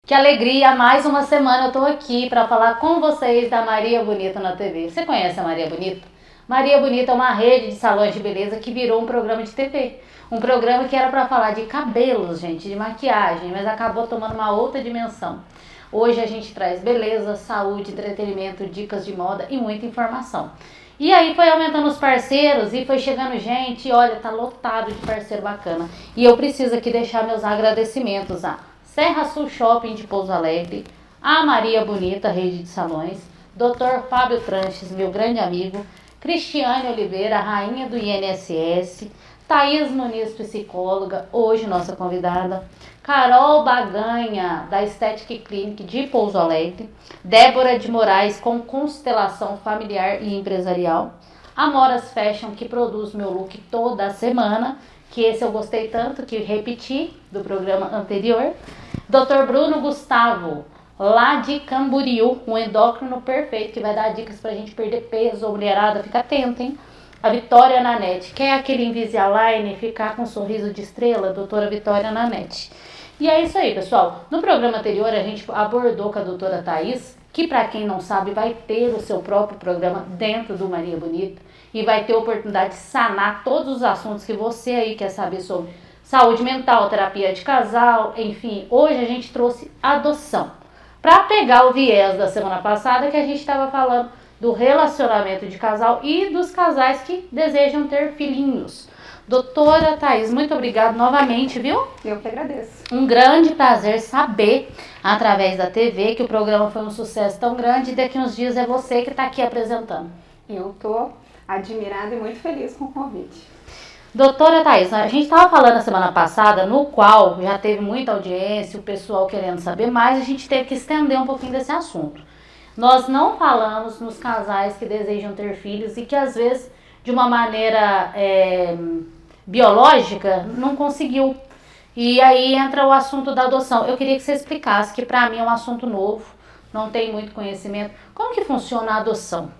Que alegria, mais uma semana eu tô aqui para falar com vocês da Maria Bonita na TV. Você conhece a Maria Bonita? Maria Bonita é uma rede de salões de beleza que virou um programa de TV. Um programa que era para falar de cabelos, gente, de maquiagem, mas acabou tomando uma outra dimensão. Hoje a gente traz beleza, saúde, entretenimento, dicas de moda e muita informação. E aí foi aumentando os parceiros e foi chegando gente, e olha, tá lotado de parceiro bacana. E eu preciso aqui deixar meus agradecimentos a Serra Sul Shopping de Pouso Alegre, a Maria Bonita, rede de salões, Dr. Fábio Tranches, meu grande amigo, Cristiane Oliveira, rainha do INSS, Thaís Muniz, psicóloga, hoje nossa convidada, Carol Baganha, da Aesthetic Clinic de Pouso Alegre, Débora de Moraes, com constelação familiar e empresarial, Amoras Fashion, que produz meu look toda semana, que esse eu gostei tanto que repeti do programa anterior, Dr. Bruno Gustavo, lá de Camboriú, um endócrino perfeito, que vai dar dicas pra gente perder peso, ou mulherada, fica atenta, hein? A Vitória Nanete, quer aquele Invisalign e ficar com um sorriso de estrela? Doutora Vitória Nanete. E é isso aí, pessoal. No programa anterior a gente abordou com a doutora Thaís, que para quem não sabe vai ter o seu próprio programa dentro do Maria Bonita e vai ter a oportunidade de sanar todos os assuntos que você aí quer saber sobre saúde mental, terapia de casal, enfim. Hoje a gente trouxe adoção, para pegar o viés da semana passada que a gente estava falando do relacionamento de casal e dos casais que desejam ter filhinhos. Doutora Thaís, muito obrigada novamente, viu? Eu que agradeço. Um grande prazer saber, através da TV, que o programa foi um sucesso tão grande e daqui uns dias é você que está aqui apresentando. Eu estou admirada e muito feliz com o convite. Doutora Thaís, a gente estava falando na semana passada, no qual já teve muita audiência, o pessoal querendo saber mais, a gente teve que estender um pouquinho desse assunto. Nós não falamos nos casais que desejam ter filhos e que às vezes, de uma maneira biológica, não conseguiu. E aí entra o assunto da adoção. Eu queria que você explicasse, que para mim é um assunto novo, não tem muito conhecimento. Como que funciona a adoção?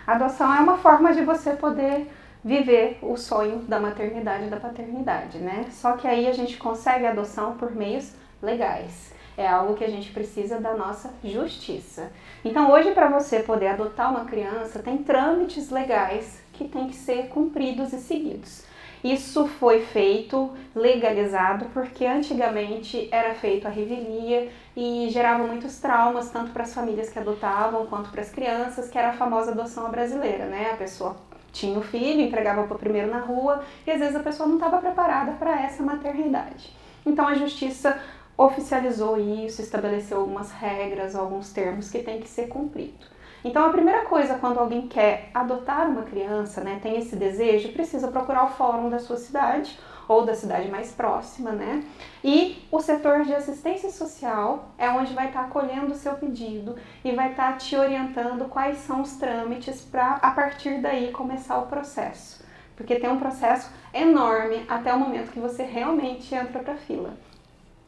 A adoção é uma forma de você poder viver o sonho da maternidade e da paternidade, né? Só que aí a gente consegue a adoção por meios legais. É algo que a gente precisa da nossa justiça. Então hoje, para você poder adotar uma criança, tem trâmites legais que têm que ser cumpridos e seguidos. Isso foi feito, legalizado, porque antigamente era feito a revelia e gerava muitos traumas, tanto para as famílias que adotavam, quanto para as crianças, que era a famosa adoção brasileira, né? A pessoa tinha o filho, entregava para o primeiro na rua, e às vezes a pessoa não estava preparada para essa maternidade. Então a justiça oficializou isso, estabeleceu algumas regras, alguns termos que têm que ser cumpridos. Então a primeira coisa, quando alguém quer adotar uma criança, né, tem esse desejo, precisa procurar o fórum da sua cidade ou da cidade mais próxima, né? E o setor de assistência social é onde vai estar acolhendo o seu pedido e vai estar te orientando quais são os trâmites para, a partir daí, começar o processo. Porque tem um processo enorme até o momento que você realmente entra para a fila.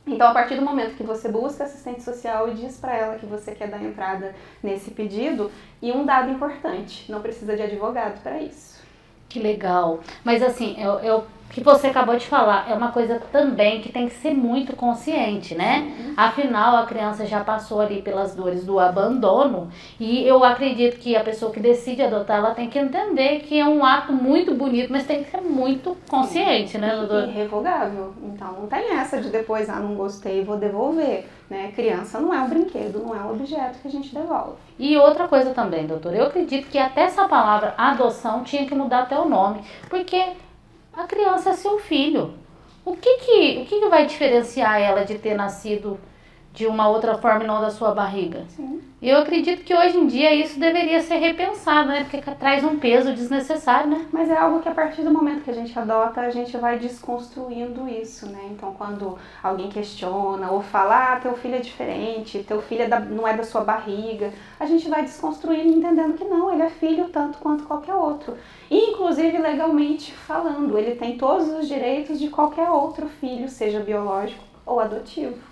Então, a partir do momento que você busca assistente social e diz para ela que você quer dar entrada nesse pedido, e um dado importante, não precisa de advogado para isso. Que legal. Mas assim, o que você acabou de falar é uma coisa também que tem que ser muito consciente, né? Afinal, a criança já passou ali pelas dores do abandono e eu acredito que a pessoa que decide adotar, ela tem que entender que é um ato muito bonito, mas tem que ser muito consciente, né, doutora? Irrevogável. Então, não tem essa de depois, não gostei, vou devolver, né? Criança não é um brinquedo, não é um objeto que a gente devolve. E outra coisa também, doutora, eu acredito que até essa palavra adoção tinha que mudar até o nome, porque a criança é seu filho. O que vai diferenciar ela de ter nascido de uma outra forma e não da sua barriga? Sim. Eu acredito que hoje em dia isso deveria ser repensado, né? Porque traz um peso desnecessário, né? Mas é algo que a partir do momento que a gente adota, a gente vai desconstruindo isso, né? Então, quando alguém questiona ou fala, teu filho é diferente, teu filho não é da sua barriga, a gente vai desconstruindo e entendendo que não, ele é filho tanto quanto qualquer outro. E, inclusive, legalmente falando, ele tem todos os direitos de qualquer outro filho, seja biológico ou adotivo.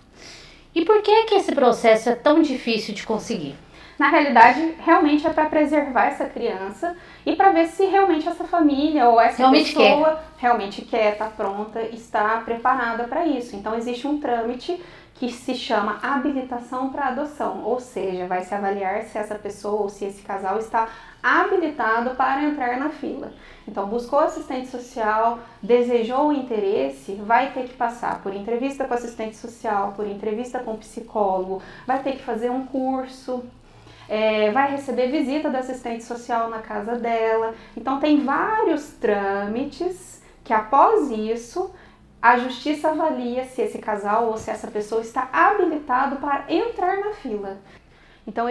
E por que esse processo é tão difícil de conseguir? Na realidade, realmente é para preservar essa criança e para ver se realmente essa família ou essa pessoa realmente quer, está pronta, está preparada para isso. Então, existe um trâmite que se chama habilitação para adoção, ou seja, vai se avaliar se essa pessoa ou se esse casal está habilitado para entrar na fila. Então, buscou assistente social, desejou o interesse, vai ter que passar por entrevista com assistente social, por entrevista com psicólogo, vai ter que fazer um curso, vai receber visita da assistente social na casa dela. Então, tem vários trâmites que, após isso, a justiça avalia se esse casal ou se essa pessoa está habilitado para entrar na fila. Então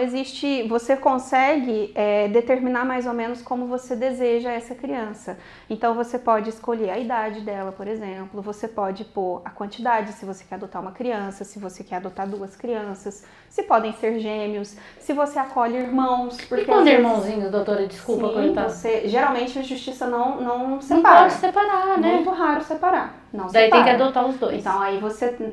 você consegue determinar mais ou menos como você deseja essa criança. Então você pode escolher a idade dela, por exemplo, você pode pôr a quantidade, se você quer adotar uma criança, se você quer adotar 2 crianças, se podem ser gêmeos, se você acolhe irmãos. Porque e quando irmãozinhos, doutora, desculpa cortar. Geralmente a justiça não separa. Não pode separar, né? Muito raro separar. Não Daí separa. tem que adotar os 2. Então aí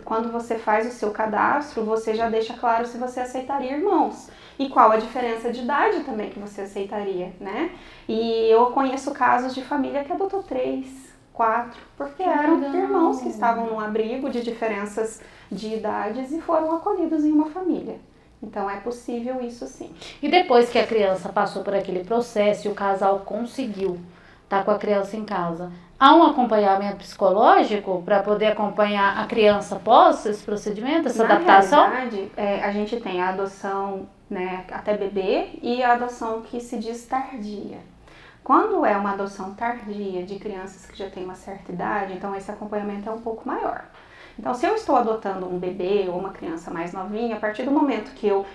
quando você faz o seu cadastro, você já deixa claro se você aceitaria irmãos. E qual a diferença de idade também que você aceitaria, né? E eu conheço casos de família que adotou 3, 4, porque eram irmãos que estavam num abrigo de diferenças de idades e foram acolhidos em uma família. Então é possível isso sim. E depois que a criança passou por aquele processo e o casal conseguiu estar com a criança em casa, há um acompanhamento psicológico para poder acompanhar a criança após esse procedimento, essa adaptação? Na realidade, a gente tem a adoção, né, até bebê e a adoção que se diz tardia. Quando é uma adoção tardia de crianças que já têm uma certa idade, então esse acompanhamento é um pouco maior. Então, se eu estou adotando um bebê ou uma criança mais novinha, a partir do momento que eu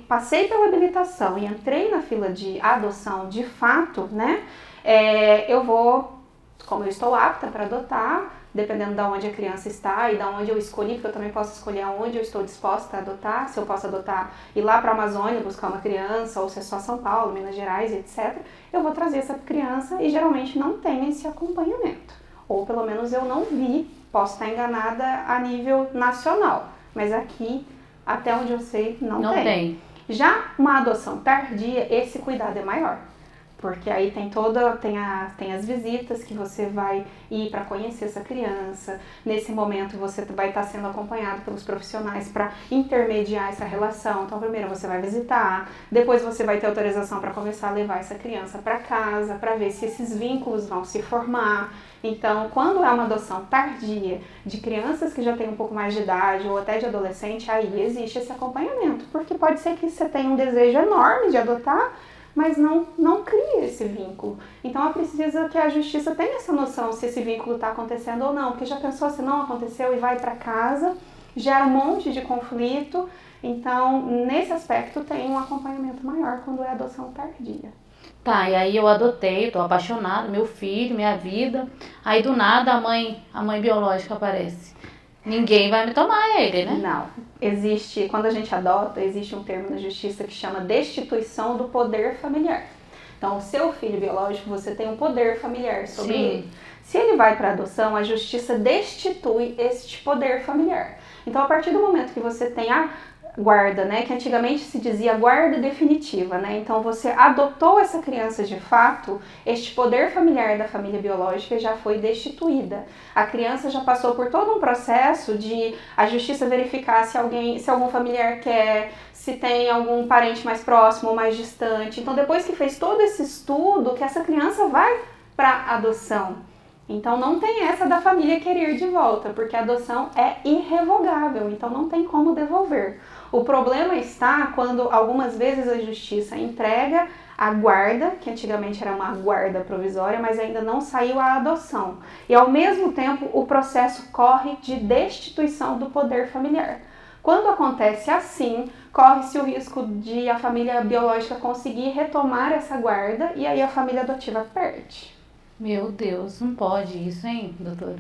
passei pela habilitação e entrei na fila de adoção de fato, né, eu vou, como eu estou apta para adotar, dependendo de onde a criança está e de onde eu escolhi, porque eu também posso escolher aonde eu estou disposta a adotar, se eu posso adotar, ir lá para a Amazônia buscar uma criança, ou se é só São Paulo, Minas Gerais, etc., eu vou trazer essa criança e geralmente não tem esse acompanhamento. Ou pelo menos eu não vi, posso estar enganada a nível nacional, mas aqui, até onde eu sei, não tem. Já uma adoção tardia, esse cuidado é maior. Porque aí tem as visitas que você vai ir para conhecer essa criança. Nesse momento você vai estar sendo acompanhado pelos profissionais para intermediar essa relação. Então primeiro você vai visitar, depois você vai ter autorização para começar a levar essa criança para casa, para ver se esses vínculos vão se formar. Então, quando é uma adoção tardia de crianças que já têm um pouco mais de idade ou até de adolescente, aí existe esse acompanhamento. Porque pode ser que você tenha um desejo enorme de adotar, mas não cria esse vínculo. Então, é preciso que a justiça tenha essa noção se esse vínculo está acontecendo ou não, porque já pensou se não aconteceu e vai para casa, gera um monte de conflito. Então, nesse aspecto, tem um acompanhamento maior quando é adoção tardia. Tá, e aí eu adotei, tô apaixonada, meu filho, minha vida. Aí do nada a mãe biológica aparece. Ninguém vai me tomar ele, né? Não. Quando a gente adota, existe um termo na justiça que chama destituição do poder familiar. Então, o seu filho biológico, você tem um poder familiar sobre ele. Se ele vai para adoção, a justiça destitui este poder familiar. Então, a partir do momento que você tem a guarda, né, que antigamente se dizia guarda definitiva, né, então você adotou essa criança de fato, este poder familiar da família biológica já foi destituída. A criança já passou por todo um processo de a justiça verificar se algum familiar quer, se tem algum parente mais próximo ou mais distante. Então depois que fez todo esse estudo, que essa criança vai para adoção. Então não tem essa da família querer de volta, porque a adoção é irrevogável, então não tem como devolver. O problema está quando algumas vezes a justiça entrega a guarda, que antigamente era uma guarda provisória, mas ainda não saiu a adoção. E ao mesmo tempo o processo corre de destituição do poder familiar. Quando acontece assim, corre-se o risco de a família biológica conseguir retomar essa guarda e aí a família adotiva perde. Meu Deus, não pode isso, hein, doutora?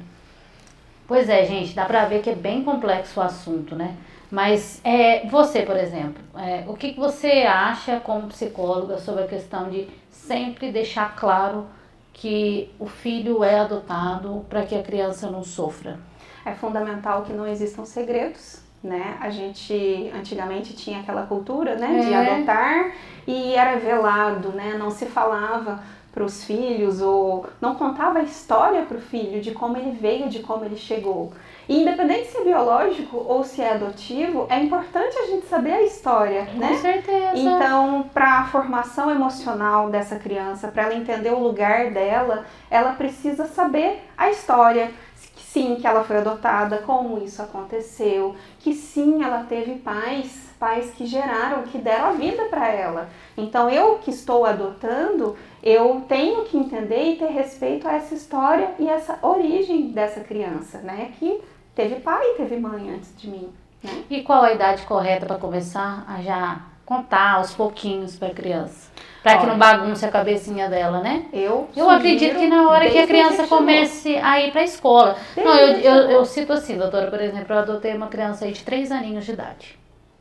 Pois é, gente, dá pra ver que é bem complexo o assunto, né? Mas você, por exemplo, o que você acha como psicóloga sobre a questão de sempre deixar claro que o filho é adotado para que a criança não sofra? É fundamental que não existam segredos, né? A gente antigamente tinha aquela cultura, né, de adotar e era velado, né? Não se falava para os filhos, ou não contava a história para o filho de como ele veio, de como ele chegou. E independente se é biológico ou se é adotivo, é importante a gente saber a história, né? Com certeza. Então, para a formação emocional dessa criança, para ela entender o lugar dela, ela precisa saber a história. Sim, que ela foi adotada, como isso aconteceu, que sim, ela teve pais que geraram, que deram a vida para ela. Então, eu que estou adotando, eu tenho que entender e ter respeito a essa história e essa origem dessa criança, né? Que teve pai e teve mãe antes de mim, né? E qual a idade correta para começar a já contar aos pouquinhos para a criança? Para que não bagunce a cabecinha dela, né? Eu acredito que na hora que a criança comece a ir para a escola. Não, eu cito assim, doutora, por exemplo, eu adotei uma criança aí de 3 aninhos de idade,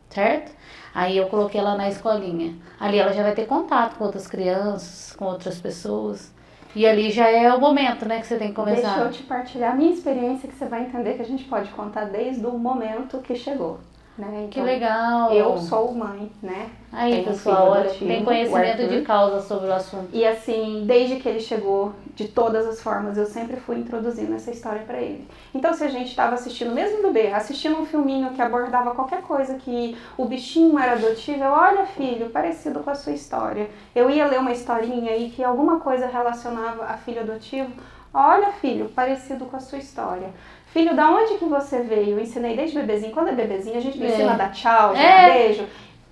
certo? Aí eu coloquei ela na escolinha. Ali ela já vai ter contato com outras crianças, com outras pessoas. E ali já é o momento, né, que você tem que começar. Deixa eu te partilhar a minha experiência, que você vai entender que a gente pode contar desde o momento que chegou. Né? Então, que legal! Eu sou mãe, né? Aí, tenho pessoal, olha, adotivo, tem conhecimento de causa sobre o assunto. E assim, desde que ele chegou, de todas as formas, eu sempre fui introduzindo essa história pra ele. Então, se a gente estava assistindo, mesmo bebê, assistindo um filminho que abordava qualquer coisa que o bichinho era adotivo, eu, olha, filho, parecido com a sua história. Eu ia ler uma historinha aí que alguma coisa relacionava a filho adotivo. Olha, filho, parecido com a sua história. Filho, da onde que você veio? Eu ensinei desde bebezinho. Quando é bebezinho, a gente ensina a dar tchau, dar beijo.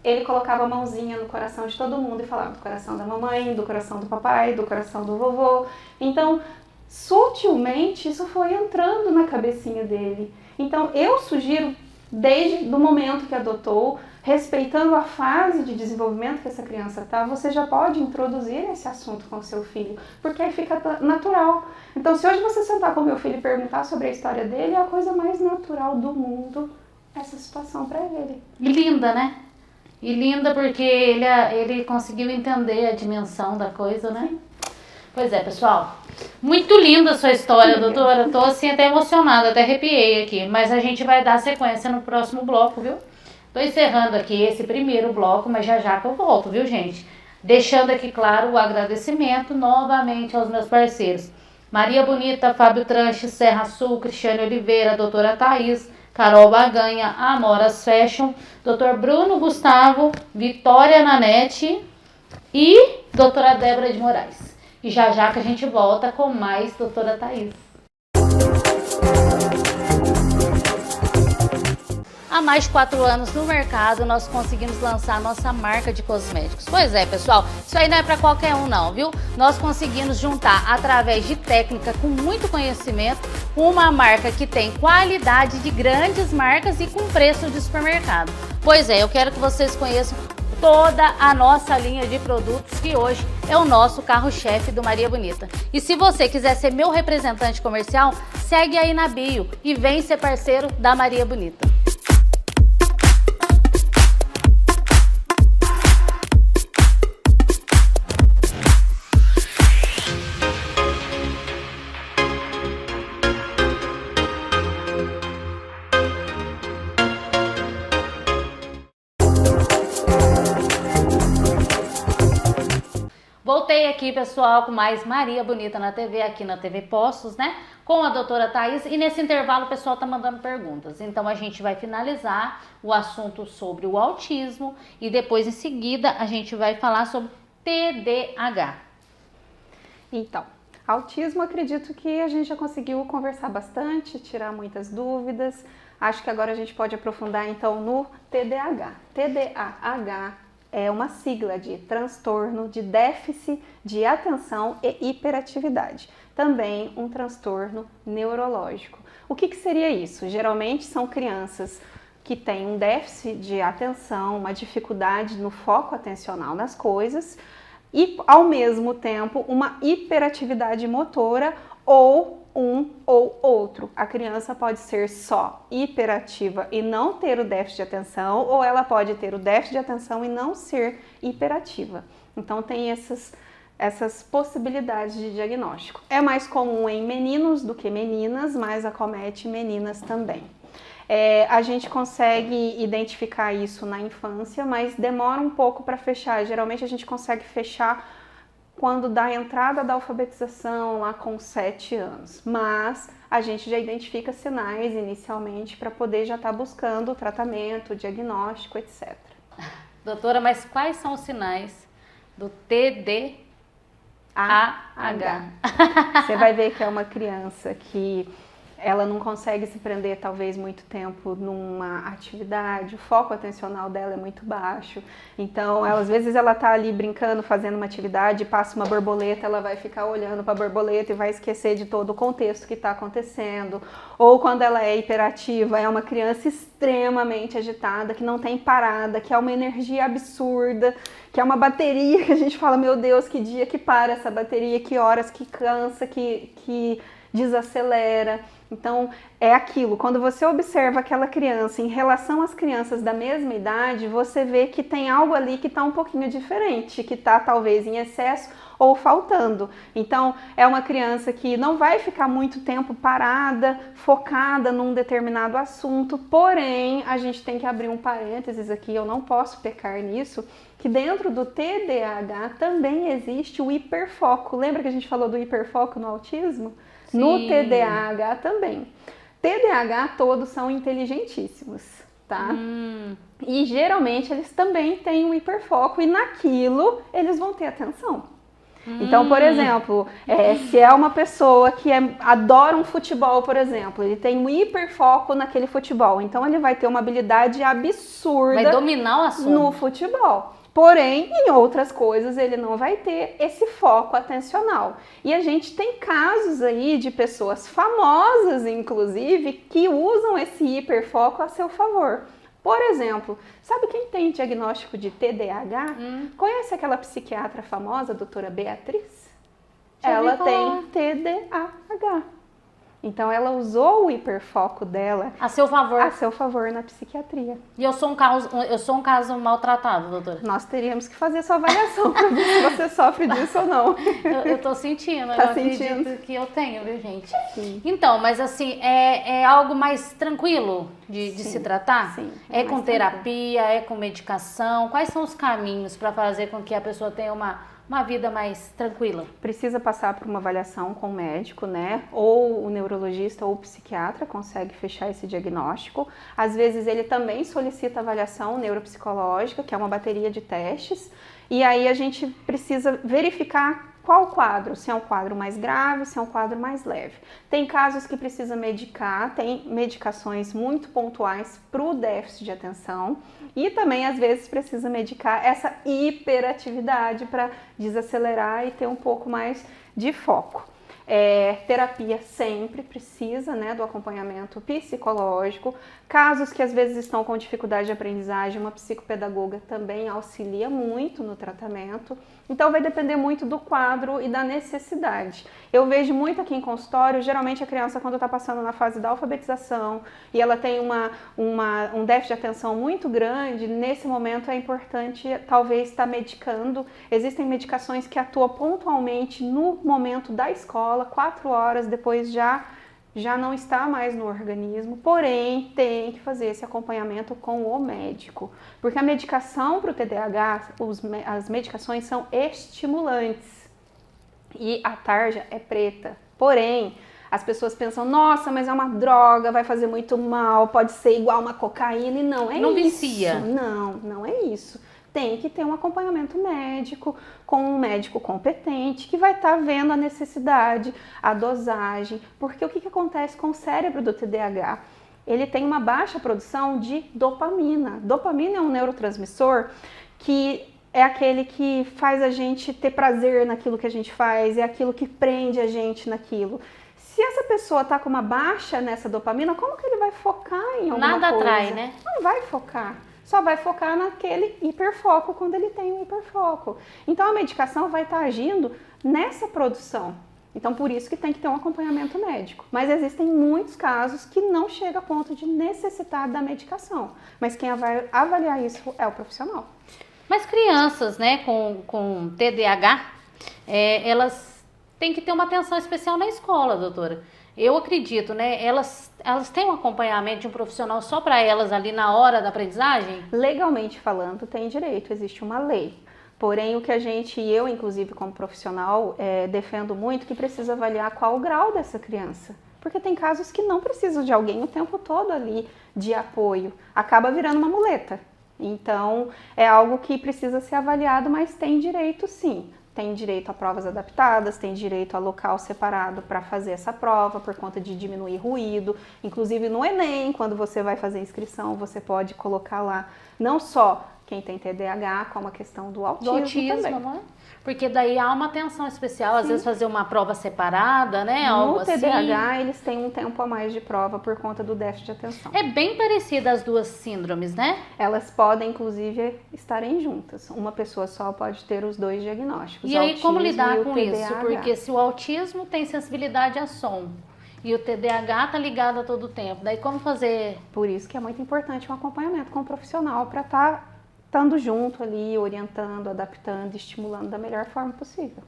Ele colocava a mãozinha no coração de todo mundo e falava do coração da mamãe, do coração do papai, do coração do vovô. Então, sutilmente, isso foi entrando na cabecinha dele. Então, eu sugiro, desde o momento que adotou, respeitando a fase de desenvolvimento que essa criança está, você já pode introduzir esse assunto com o seu filho, porque aí fica natural. Então, se hoje você sentar com o meu filho e perguntar sobre a história dele, é a coisa mais natural do mundo essa situação para ele. E linda, né? E linda porque ele conseguiu entender a dimensão da coisa, né? Sim. Pois é, pessoal. Muito linda a sua história, doutora. Eu tô assim até emocionada, até arrepiei aqui. Mas a gente vai dar sequência no próximo bloco, viu? Tô encerrando aqui esse primeiro bloco, mas já que eu volto, viu, gente? Deixando aqui claro o agradecimento novamente aos meus parceiros. Maria Bonita, Fábio Tranche, Serra Sul, Cristiane Oliveira, doutora Thaís, Carol Baganha, Amoras Fashion, Dr. Bruno Gustavo, Vitória Nanete e doutora Débora de Moraes. E já que a gente volta com mais doutora Thaís. Há mais de 4 anos no mercado, nós conseguimos lançar a nossa marca de cosméticos. Pois é, pessoal, isso aí não é para qualquer um não, viu? Nós conseguimos juntar, através de técnica com muito conhecimento, uma marca que tem qualidade de grandes marcas e com preço de supermercado. Pois é, eu quero que vocês conheçam toda a nossa linha de produtos, que hoje é o nosso carro-chefe do Maria Bonita. E se você quiser ser meu representante comercial, segue aí na bio e vem ser parceiro da Maria Bonita. Voltei aqui, pessoal, com mais Maria Bonita na TV, aqui na TV Postos, né? Com a doutora Thaís. E nesse intervalo o pessoal tá mandando perguntas. Então a gente vai finalizar o assunto sobre o autismo e depois, em seguida, a gente vai falar sobre TDAH. Então, autismo, acredito que a gente já conseguiu conversar bastante, tirar muitas dúvidas. Acho que agora a gente pode aprofundar, então, no TDAH. TDAH é uma sigla de transtorno de déficit de atenção e hiperatividade. Também um transtorno neurológico. O que seria isso? Geralmente são crianças que têm um déficit de atenção, uma dificuldade no foco atencional nas coisas e, ao mesmo tempo, uma hiperatividade motora ou um ou outro. A criança pode ser só hiperativa e não ter o déficit de atenção, ou ela pode ter o déficit de atenção e não ser hiperativa. Então tem essas possibilidades de diagnóstico. É mais comum em meninos do que meninas, mas acomete meninas também. A gente consegue identificar isso na infância, mas demora um pouco para fechar. Geralmente a gente consegue fechar quando dá a entrada da alfabetização lá com 7 anos, mas a gente já identifica sinais inicialmente para poder já estar buscando o tratamento, o diagnóstico, etc. Doutora, mas quais são os sinais do TDAH? Você vai ver que é uma criança que ela não consegue se prender talvez muito tempo numa atividade, o foco atencional dela é muito baixo, então às vezes ela tá ali brincando, fazendo uma atividade, passa uma borboleta, ela vai ficar olhando para a borboleta e vai esquecer de todo o contexto que está acontecendo, ou quando ela é hiperativa, é uma criança extremamente agitada, que não tem parada, que é uma energia absurda, que é uma bateria que a gente fala, meu Deus, que dia que para essa bateria, que horas que cansa, que desacelera. Então, é aquilo, quando você observa aquela criança em relação às crianças da mesma idade, você vê que tem algo ali que está um pouquinho diferente, que está talvez em excesso ou faltando. Então, é uma criança que não vai ficar muito tempo parada, focada num determinado assunto, porém, a gente tem que abrir um parênteses aqui, eu não posso pecar nisso, que dentro do TDAH também existe o hiperfoco. Lembra que a gente falou do hiperfoco no autismo? Sim. No TDAH também. TDAH todos são inteligentíssimos, tá? E geralmente eles também têm um hiperfoco e naquilo eles vão ter atenção. Então, por exemplo, se é uma pessoa que adora um futebol, por exemplo, ele tem um hiperfoco naquele futebol, então ele vai ter uma habilidade absurda, vai dominar o assunto no futebol. Porém, em outras coisas ele não vai ter esse foco atencional. E a gente tem casos aí de pessoas famosas, inclusive, que usam esse hiperfoco a seu favor. Por exemplo, sabe quem tem diagnóstico de TDAH? Conhece aquela psiquiatra famosa, a doutora Beatriz? Ela tem TDAH. Então, ela usou o hiperfoco dela a seu favor na psiquiatria. E eu sou um caso maltratado, doutora? Nós teríamos que fazer sua avaliação para ver se você sofre disso ou não. Eu tô sentindo, tá eu sentindo? acredito que eu tenho, viu, gente? Sim. Então, mas assim, é algo mais tranquilo de se tratar? Sim. É com terapia, é com medicação? Quais são os caminhos para fazer com que a pessoa tenha uma vida mais tranquila? Precisa passar por uma avaliação com o médico, né? Ou o neurologista ou o psiquiatra consegue fechar esse diagnóstico. Às vezes ele também solicita avaliação neuropsicológica, que é uma bateria de testes. E aí a gente precisa verificar qual quadro, se é um quadro mais grave, se é um quadro mais leve. Tem casos que precisa medicar, tem medicações muito pontuais para o déficit de atenção e também às vezes precisa medicar essa hiperatividade para desacelerar e ter um pouco mais de foco. Terapia sempre precisa, né, do acompanhamento psicológico. Casos que às vezes estão com dificuldade de aprendizagem, uma psicopedagoga também auxilia muito no tratamento. Então vai depender muito do quadro e da necessidade. Eu vejo muito aqui em consultório, geralmente a criança quando está passando na fase da alfabetização e ela tem um déficit de atenção muito grande, nesse momento é importante talvez estar medicando. Existem medicações que atuam pontualmente no momento da escola, 4 horas depois já não está mais no organismo, porém tem que fazer esse acompanhamento com o médico, porque a medicação para o TDAH, as medicações são estimulantes e a tarja é preta, porém as pessoas pensam, nossa, mas é uma droga, vai fazer muito mal, pode ser igual uma cocaína, e não é isso. Não vicia. Não é isso. Tem que ter um acompanhamento médico com um médico competente que vai estar vendo a necessidade, a dosagem, porque o que acontece com o cérebro do TDAH? Ele tem uma baixa produção de dopamina. Dopamina é um neurotransmissor que é aquele que faz a gente ter prazer naquilo que a gente faz, é aquilo que prende a gente naquilo. Se essa pessoa está com uma baixa nessa dopamina, como que ele vai focar em alguma coisa? Nada atrai, né? Não vai focar. Só vai focar naquele hiperfoco quando ele tem um hiperfoco. Então a medicação vai estar agindo nessa produção. Então por isso que tem que ter um acompanhamento médico. Mas existem muitos casos que não chega a ponto de necessitar da medicação. Mas quem vai avaliar isso é o profissional. Mas crianças, né, com TDAH, elas têm que ter uma atenção especial na escola, doutora. Eu acredito, né? Elas têm um acompanhamento de um profissional só para elas ali na hora da aprendizagem? Legalmente falando, tem direito, existe uma lei. Porém, o que eu inclusive como profissional, defendo muito que precisa avaliar qual o grau dessa criança. Porque tem casos que não precisam de alguém o tempo todo ali de apoio. Acaba virando uma muleta. Então, é algo que precisa ser avaliado, mas tem direito sim. Tem direito a provas adaptadas, tem direito a local separado para fazer essa prova, por conta de diminuir ruído. Inclusive no Enem, quando você vai fazer inscrição, você pode colocar lá não só quem tem TDAH, como a questão do autismo também. Não é? Porque daí há uma atenção especial, às vezes fazer uma prova separada, né? No TDAH, eles têm um tempo a mais de prova por conta do déficit de atenção. É bem parecida as duas síndromes, né? Elas podem, inclusive, estarem juntas. Uma pessoa só pode ter os dois diagnósticos. E aí, como lidar com isso? TDAH. Porque se o autismo tem sensibilidade a som e o TDAH tá ligado a todo tempo, daí como fazer? Por isso que é muito importante um acompanhamento com o profissional para estar estando junto ali, orientando, adaptando, estimulando da melhor forma possível.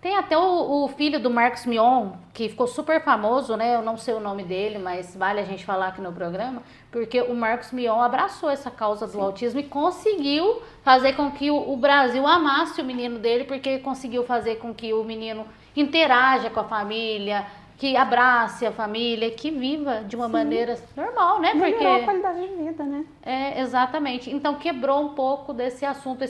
Tem até o filho do Marcos Mion, que ficou super famoso, né? Eu não sei o nome dele, mas vale a gente falar aqui no programa, porque o Marcos Mion abraçou essa causa do autismo e conseguiu fazer com que o Brasil amasse o menino dele, porque conseguiu fazer com que o menino interaja com a família, que abrace a família, que viva de uma maneira normal, né? Porque melhorou a qualidade de vida, né? Exatamente. Então quebrou um pouco desse assunto,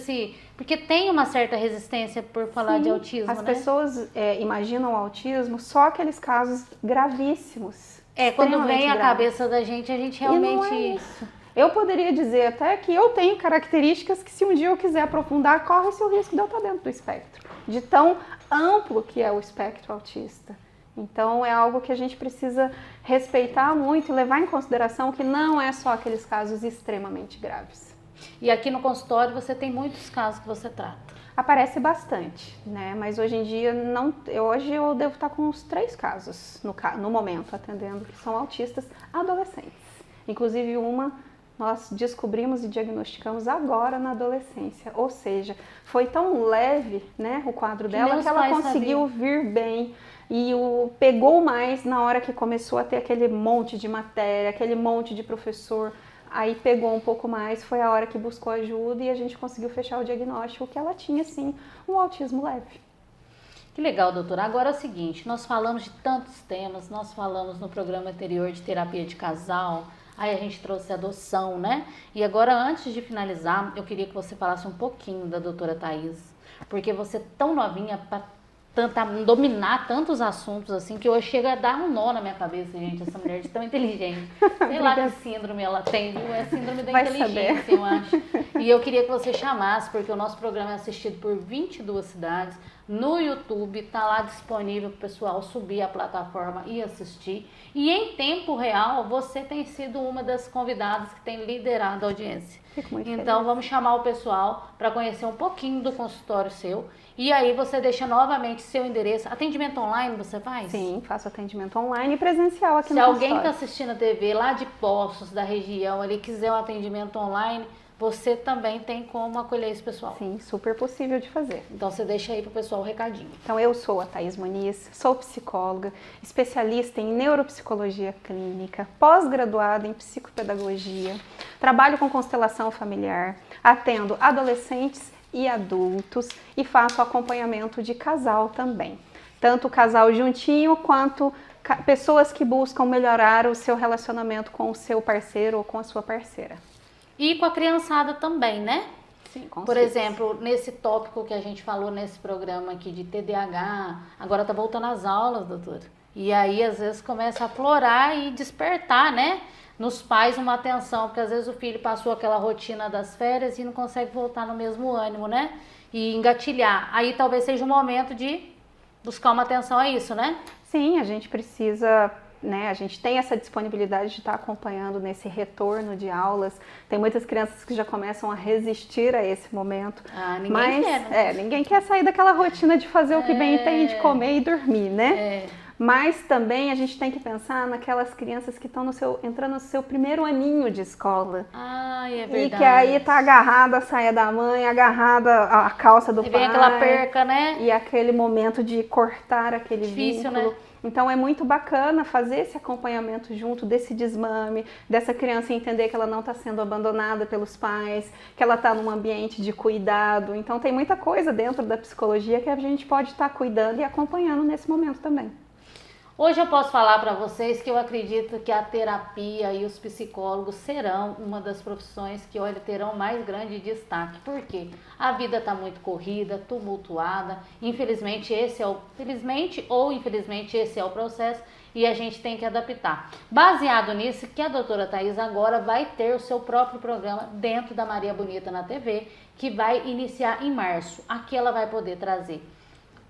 porque tem uma certa resistência por falar de autismo, As pessoas imaginam o autismo só aqueles casos gravíssimos. Quando vem à cabeça da gente, a gente realmente... E não é isso. Eu poderia dizer até que eu tenho características que, se um dia eu quiser aprofundar, corre-se o risco de eu estar dentro do espectro. De tão amplo que é o espectro autista. Então, é algo que a gente precisa respeitar muito e levar em consideração que não é só aqueles casos extremamente graves. E aqui no consultório você tem muitos casos que você trata? Aparece bastante, né? Mas hoje em dia, hoje eu devo estar com uns 3 casos no momento atendendo, que são autistas adolescentes. Inclusive nós descobrimos e diagnosticamos agora na adolescência, ou seja, foi tão leve, né, o quadro dela que ela conseguiu vir bem e pegou mais na hora que começou a ter aquele monte de matéria, aquele monte de professor, aí pegou um pouco mais, foi a hora que buscou ajuda e a gente conseguiu fechar o diagnóstico que ela tinha, sim, um autismo leve. Que legal, doutora. Agora é o seguinte, nós falamos de tantos temas, nós falamos no programa anterior de terapia de casal, aí a gente trouxe adoção, né? E agora, antes de finalizar, eu queria que você falasse um pouquinho da doutora Thaís, porque você é tão novinha para dominar tantos assuntos assim, que hoje chega a dar um nó na minha cabeça, gente, essa mulher de tão inteligente. Sei lá que síndrome ela tem, viu? É síndrome da inteligência, eu acho. E eu queria que você chamasse, porque o nosso programa é assistido por 22 cidades, no YouTube, tá lá disponível para o pessoal subir a plataforma e assistir. E em tempo real, você tem sido uma das convidadas que tem liderado a audiência. Fico muito então, feliz. Vamos chamar o pessoal para conhecer um pouquinho do consultório seu. E aí você deixa novamente seu endereço. Atendimento online você faz? Sim, faço atendimento online e presencial aqui no consultório. Se alguém está assistindo a TV lá de Poços, da região, ali quiser um atendimento online, você também tem como acolher esse pessoal. Sim, super possível de fazer. Então você deixa aí pro pessoal o recadinho. Então eu sou a Thaís Muniz, sou psicóloga, especialista em neuropsicologia clínica, pós-graduada em psicopedagogia, trabalho com constelação familiar, atendo adolescentes e adultos e faço acompanhamento de casal também. Tanto o casal juntinho quanto pessoas que buscam melhorar o seu relacionamento com o seu parceiro ou com a sua parceira. E com a criançada também, né? Sim, com Por certeza. exemplo, nesse tópico que a gente falou nesse programa aqui de TDAH, agora tá voltando às aulas, doutora. E aí, às vezes, começa a aflorar e despertar, né? Nos pais uma atenção, porque às vezes o filho passou aquela rotina das férias e não consegue voltar no mesmo ânimo, né? E engatilhar. Aí talvez seja o momento de buscar uma atenção a isso, né? Sim, a gente precisa... A gente tem essa disponibilidade de estar acompanhando nesse retorno de aulas. Tem muitas crianças que já começam a resistir a esse momento. Ninguém quer, né? Ninguém quer sair daquela rotina de fazer o que bem entende, comer e dormir, né? Mas também a gente tem que pensar naquelas crianças que estão entrando no seu primeiro aninho de escola. Ai, é verdade. E que aí tá agarrada a saia da mãe, agarrada a calça do pai. E vem aquela perca, né? E aquele momento de cortar aquele Difícil, vínculo. né? Então é muito bacana fazer esse acompanhamento junto desse desmame, dessa criança entender que ela não está sendo abandonada pelos pais, que ela está num ambiente de cuidado. Então tem muita coisa dentro da psicologia que a gente pode estar cuidando e acompanhando nesse momento também. Hoje eu posso falar para vocês que eu acredito que a terapia e os psicólogos serão uma das profissões que, olha, terão mais grande destaque. Por quê? A vida está muito corrida, tumultuada. Infelizmente ou infelizmente esse é o processo e a gente tem que adaptar. Baseado nisso, que a doutora Thaís agora vai ter o seu próprio programa dentro da Maria Bonita na TV, que vai iniciar em março. Aqui ela vai poder trazer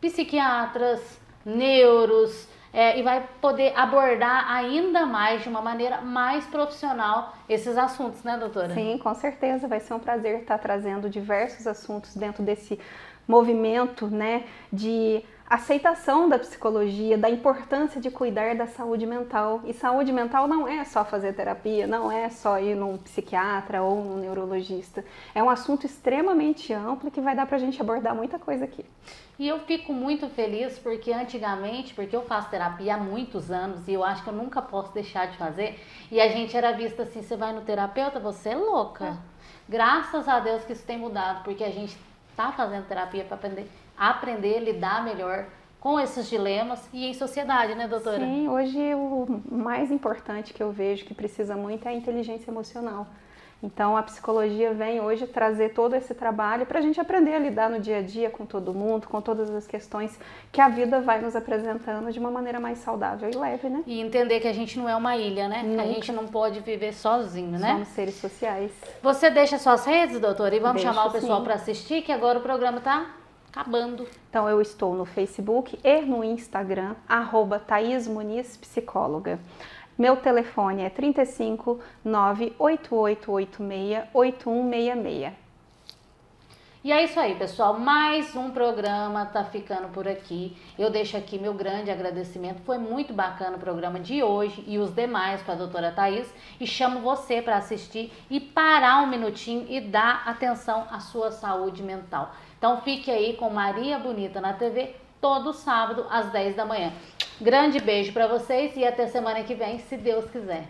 psiquiatras, neuros, e vai poder abordar ainda mais, de uma maneira mais profissional, esses assuntos, né, doutora? Sim, com certeza. Vai ser um prazer estar trazendo diversos assuntos dentro desse movimento, né, de aceitação da psicologia, da importância de cuidar da saúde mental. E saúde mental não é só fazer terapia, não é só ir num psiquiatra ou num neurologista. É um assunto extremamente amplo que vai dar pra gente abordar muita coisa aqui. E eu fico muito feliz porque antigamente, porque eu faço terapia há muitos anos e eu acho que eu nunca posso deixar de fazer, e a gente era vista assim, você vai no terapeuta, você é louca. Graças a Deus que isso tem mudado, porque a gente tá fazendo terapia para aprender a lidar melhor com esses dilemas e em sociedade, né, doutora? Sim, hoje o mais importante que eu vejo que precisa muito é a inteligência emocional. Então a psicologia vem hoje trazer todo esse trabalho para a gente aprender a lidar no dia a dia com todo mundo, com todas as questões que a vida vai nos apresentando de uma maneira mais saudável e leve, né? E entender que a gente não é uma ilha, né? Nunca. A gente não pode viver sozinho, né? Somos seres sociais. Você deixa suas redes, doutora? E vamos Deixo, chamar o pessoal sim. para assistir, que agora o programa tá acabando. Então eu estou no Facebook e no Instagram, @Thaís Muniz Psicóloga. Meu telefone é 35 98886 8166. E é isso aí, pessoal. Mais um programa tá ficando por aqui. Eu deixo aqui meu grande agradecimento. Foi muito bacana o programa de hoje e os demais com a doutora Thaís. E chamo você para assistir e parar um minutinho e dar atenção à sua saúde mental. Então fique aí com Maria Bonita na TV todo sábado às 10 da manhã. Grande beijo para vocês e até semana que vem, se Deus quiser.